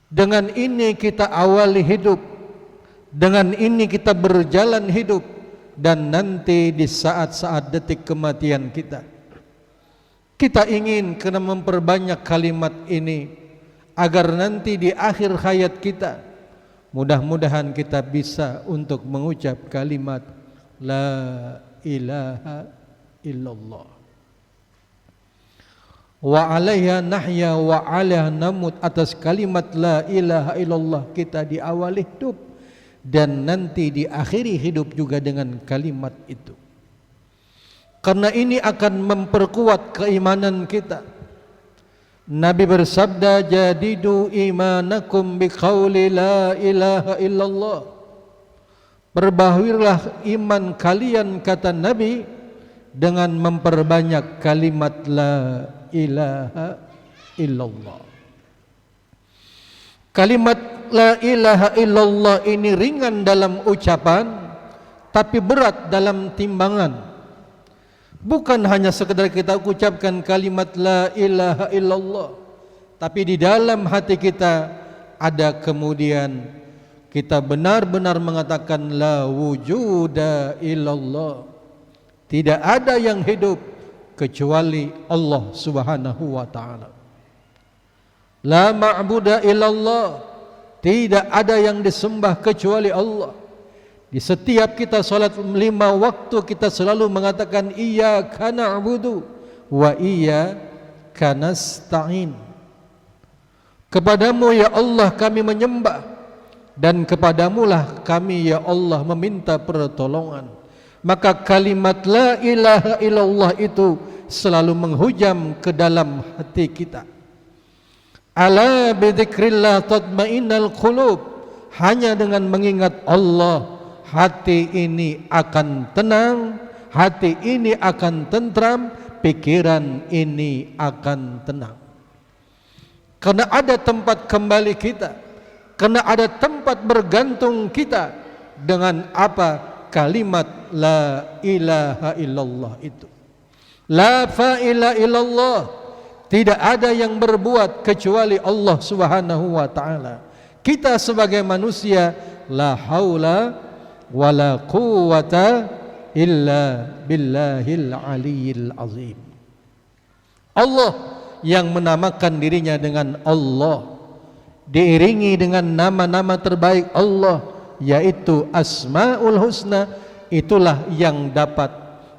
Dengan ini kita awali hidup, dengan ini kita berjalan hidup, dan nanti di saat-saat detik kematian kita ingin kena memperbanyak kalimat ini agar nanti di akhir hayat kita mudah-mudahan kita bisa untuk mengucap kalimat La ilaha illallah. Wa alaiha nahya wa alaiha namut, atas kalimat la ilaha illallah kita diawali hidup dan nanti diakhiri hidup juga dengan kalimat itu. Karena ini akan memperkuat keimanan kita. Nabi bersabda, jadidu imanakum biqauli la ilaha illallah. Perbaharui iman kalian, kata Nabi, dengan memperbanyak kalimat la ilaha illallah. Kalimat la ilaha illallah ini ringan dalam ucapan, tapi berat dalam timbangan. Bukan hanya sekedar kita ucapkan kalimat la ilaha illallah, tapi di dalam hati kita ada kemudian kita benar-benar mengatakan la wujuda illallah. Tidak ada yang hidup kecuali Allah Subhanahu wa ta'ala. La ma'buda illallah, tidak ada yang disembah kecuali Allah. Di setiap kita salat 5 waktu kita selalu mengatakan iyyaka na'budu wa iyyaka nasta'in. Kepadamu ya Allah kami menyembah, dan kepadamulah kami ya Allah meminta pertolongan. Maka kalimat la ilaha illallah itu selalu menghujam ke dalam hati kita. Ala bidzikrillah tatmainnal qulub, hanya dengan mengingat Allah hati ini akan tenang, hati ini akan tentram, pikiran ini akan tenang. Karena ada tempat kembali kita, karena ada tempat bergantung kita dengan apa? Kalimat la ilaha illallah itu. La fa'ila illallah, tidak ada yang berbuat kecuali Allah Subhanahu wa ta'ala. Kita sebagai manusia, la haula wala quwwata illa billahil aliyyil azim. Allah yang menamakan dirinya dengan Allah, diiringi dengan nama-nama terbaik Allah, yaitu Asmaul Husna. Itulah yang dapat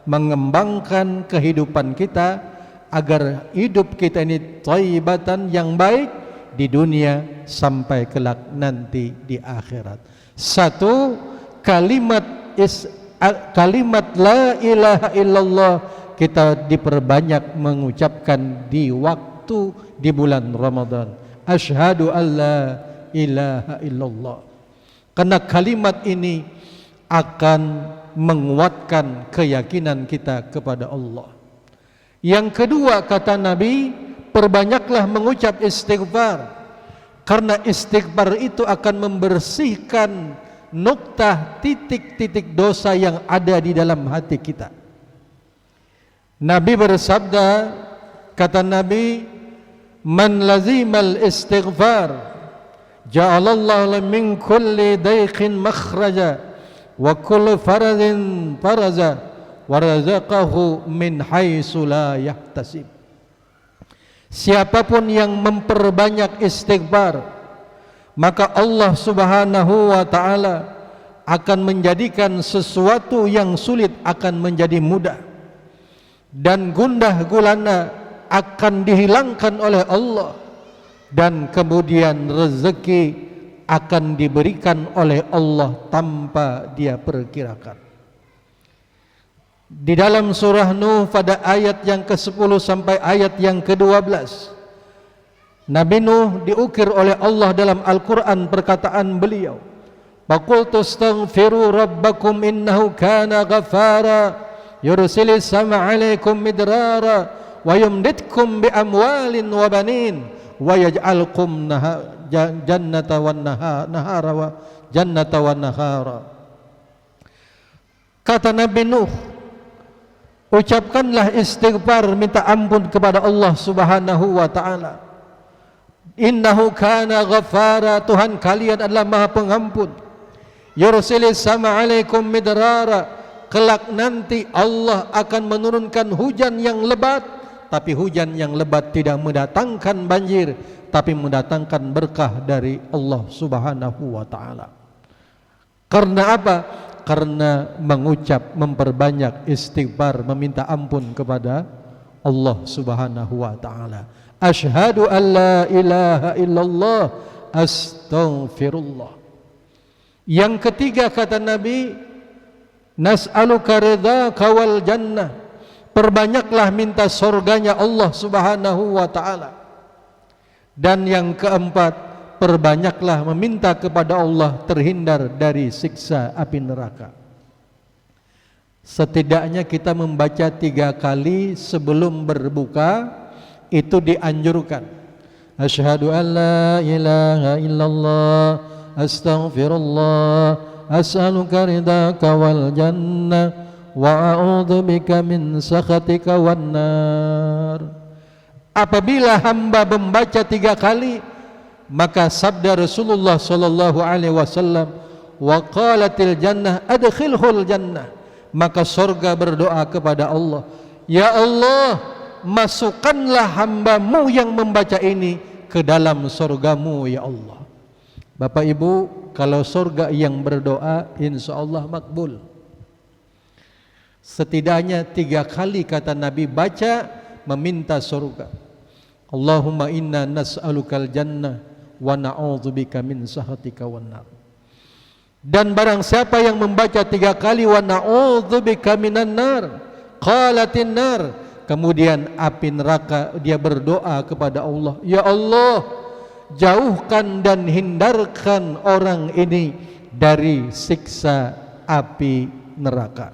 mengembangkan kehidupan kita agar hidup kita ini thayyibatan, yang baik di dunia sampai kelak nanti di akhirat. Satu, kalimat la ilaha illallah kita diperbanyak mengucapkan di waktu di bulan Ramadan. Asyhadu an la ilaha illallah. Karena kalimat ini akan menguatkan keyakinan kita kepada Allah. Yang kedua, kata Nabi, perbanyaklah mengucap istighfar. Karena istighfar itu akan membersihkan nuktah titik-titik dosa yang ada di dalam hati kita. Nabi bersabda, kata Nabi, man lazimal istighfar ja'alallahu min kulli dayqin makhraja wa kulli faradin faraza wa razaqahu min haitsu la yahtasib. Siapapun yang memperbanyak istighfar, maka Allah Subhanahu wa ta'ala akan menjadikan sesuatu yang sulit akan menjadi mudah, dan gundah gulana akan dihilangkan oleh Allah, dan kemudian rezeki akan diberikan oleh Allah tanpa dia perkirakan. Di dalam surah Nuh pada ayat yang ke-10 sampai ayat yang ke-12, Nabi Nuh diukir oleh Allah dalam Al-Quran perkataan beliau, faqultu astaghfiru rabbakum innahu kana ghaffara yursilis sama alaikum midrara wa yumditkum bi amwalin wa banin wa yaj'alkum jannata wan nahara wa jannata wan nahara. Kata Nabi Nuh, ucapkanlah istighfar, minta ampun kepada Allah Subhanahu wa ta'ala. Innahu kana ghaffara, Tuhan kalian adalah Maha Pengampun. Yursilis sama alaikum midrara, kelak nanti Allah akan menurunkan hujan yang lebat, tapi hujan yang lebat tidak mendatangkan banjir, tapi mendatangkan berkah dari Allah Subhanahu wa taala. Karena apa? Karena mengucap, memperbanyak istighfar, meminta ampun kepada Allah Subhanahu wa taala. Asyhadu an la ilaha illallah, astaghfirullah. Yang ketiga kata Nabi, nas'aluka ridhaka wal jannah, perbanyaklah minta surganya Allah Subhanahu wa taala. Dan yang keempat, perbanyaklah meminta kepada Allah terhindar dari siksa api neraka. Setidaknya kita membaca 3 kali sebelum berbuka, itu dianjurkan. Asyhadu an la ilaha illallah, astaghfirullah, as'aluka ridhaka wal jannah, wa a'udzubika min sakhatika wan nar. Apabila hamba membaca 3 kali, maka sabda Rasulullah sallallahu alaihi wasallam, wa qalatil jannah adkhilhul jannah, maka surga berdoa kepada Allah, ya Allah, masukkanlah hambamu yang membaca ini ke dalam surgamu ya Allah. Bapak Ibu, kalau surga yang berdoa insya Allah makbul. Setidaknya 3 kali kata Nabi baca meminta surga. Allahumma inna nas'alukal jannah wa na'udzubika min sakhatika wan nar. Dan barang siapa yang membaca 3 kali wa na'udzubika minan nar, qalatin nar, kemudian api neraka, dia berdoa kepada Allah, ya Allah, jauhkan dan hindarkan orang ini dari siksa api neraka.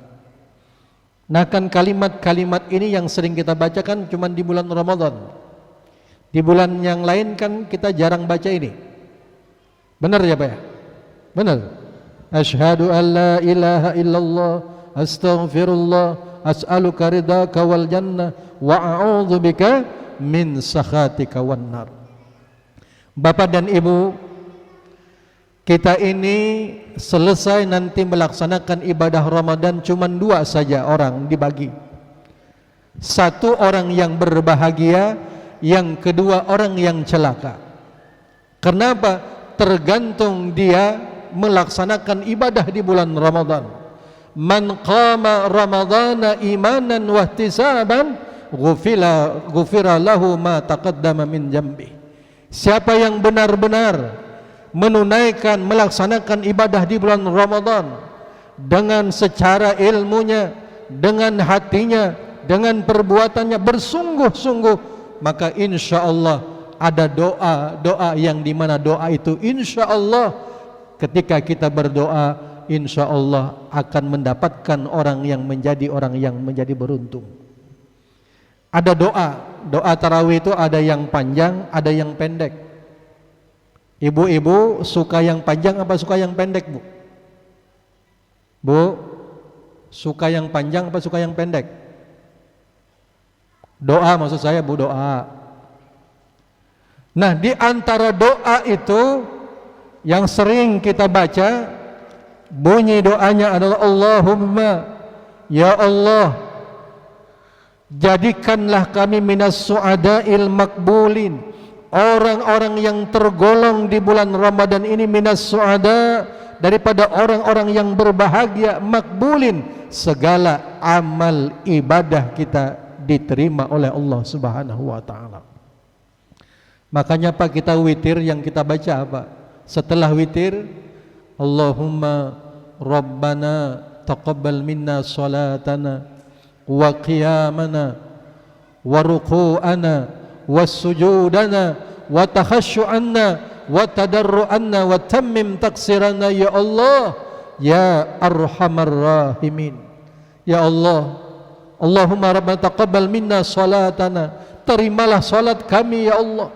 Nah, kan kalimat-kalimat ini yang sering kita bacakan cuma di bulan Ramadan. Di bulan yang lain kan kita jarang baca ini. Benar ya Pak ya? Benar. Asyhadu an la ilaha illallah, astaghfirullah, as'aluka ridhaka wal jannah, wa a'udzubika min sakhatika wan nar. Bapak dan Ibu, kita ini selesai nanti melaksanakan ibadah Ramadan cuma 2 saja orang dibagi. 1 orang yang berbahagia, yang kedua orang yang celaka. Kenapa? Tergantung dia melaksanakan ibadah di bulan Ramadan. Man qama ramadhana imanan wa ihtisaban ghufira lahu ma taqaddama min jambi. Siapa yang benar-benar menunaikan, melaksanakan ibadah di bulan Ramadan dengan secara ilmunya, dengan hatinya, dengan perbuatannya bersungguh-sungguh, maka insya Allah ada doa yang dimana doa itu insya Allah ketika kita berdoa, insya Allah akan mendapatkan orang yang menjadi beruntung. Ada doa tarawih itu ada yang panjang, ada yang pendek. Ibu-ibu suka yang panjang apa suka yang pendek, Bu? Bu, suka yang panjang apa suka yang pendek? Doa maksud saya, Bu, doa. Nah, di antara doa itu yang sering kita baca, bunyi doanya adalah Allahumma, ya Allah, jadikanlah kami minas su'ada'il makbulin, orang-orang yang tergolong di bulan Ramadan ini minas su'ada, daripada orang-orang yang berbahagia, makbulin, segala amal ibadah kita diterima oleh Allah Subhanahu wa taala. Makanya Pak, kita witir yang kita baca apa? Setelah witir, Allahumma Rabbana taqabbal minna salatana wa qiyamana wa ruku'ana wa sujudana wa takhashu'anna wa tadarru'anna wa tammim taksirana ya Allah ya arhamar rahimin. Ya Allah, Allahumma Rabbana taqabbal minna salatana, terimalah salat kami ya Allah,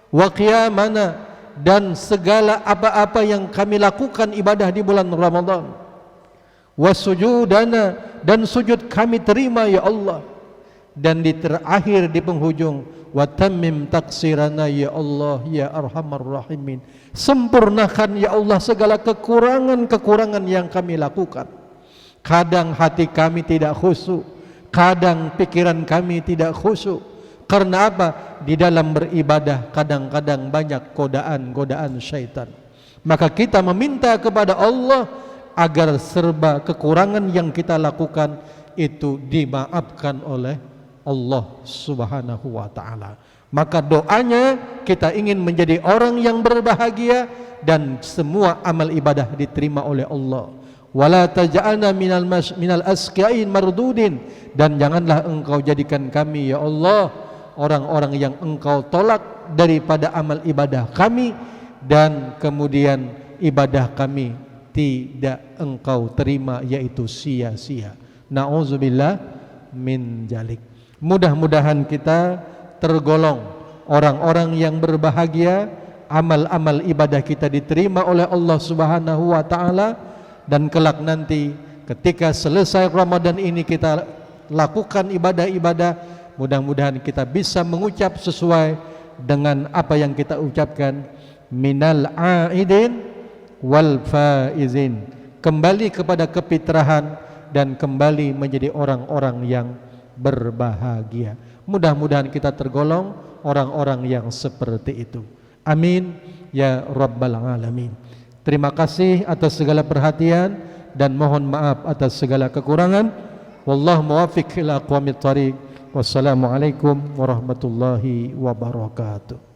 wa qiyamana, dan segala apa-apa yang kami lakukan ibadah di bulan Ramadan, wa sujudana, dan sujud kami terima ya Allah, dan di terakhir di penghujung wa tammim taksirana ya Allah ya arhamar rahimin. Sempurnakan ya Allah segala kekurangan-kekurangan yang kami lakukan. Kadang hati kami tidak khusyuk, kadang pikiran kami tidak khusyuk. Karena apa? Di dalam beribadah kadang-kadang banyak godaan-godaan syaitan. Maka kita meminta kepada Allah agar serba kekurangan yang kita lakukan itu dimaafkan oleh Allah Subhanahu wa ta'ala. Maka doanya kita ingin menjadi orang yang berbahagia dan semua amal ibadah diterima oleh Allah. Wala taj'alna minal asqain mardudin, dan janganlah engkau jadikan kami ya Allah orang-orang yang engkau tolak daripada amal ibadah kami, dan kemudian ibadah kami tidak engkau terima, yaitu sia-sia. Na'udzubillah min jalik. Mudah-mudahan kita tergolong orang-orang yang berbahagia, amal-amal ibadah kita diterima oleh Allah Subhanahu wa ta'ala, dan kelak nanti ketika selesai Ramadan ini kita lakukan ibadah-ibadah, mudah-mudahan kita bisa mengucap sesuai dengan apa yang kita ucapkan, minal aidin wal faizin, kembali kepada kefitrahan dan kembali menjadi orang-orang yang berbahagia. Mudah-mudahan kita tergolong orang-orang yang seperti itu. Amin ya rabbal alamin. Terima kasih atas segala perhatian dan mohon maaf atas segala kekurangan. Wallahu muwaffiq ila aqwamit thariq. Wassalamualaikum warahmatullahi wabarakatuh.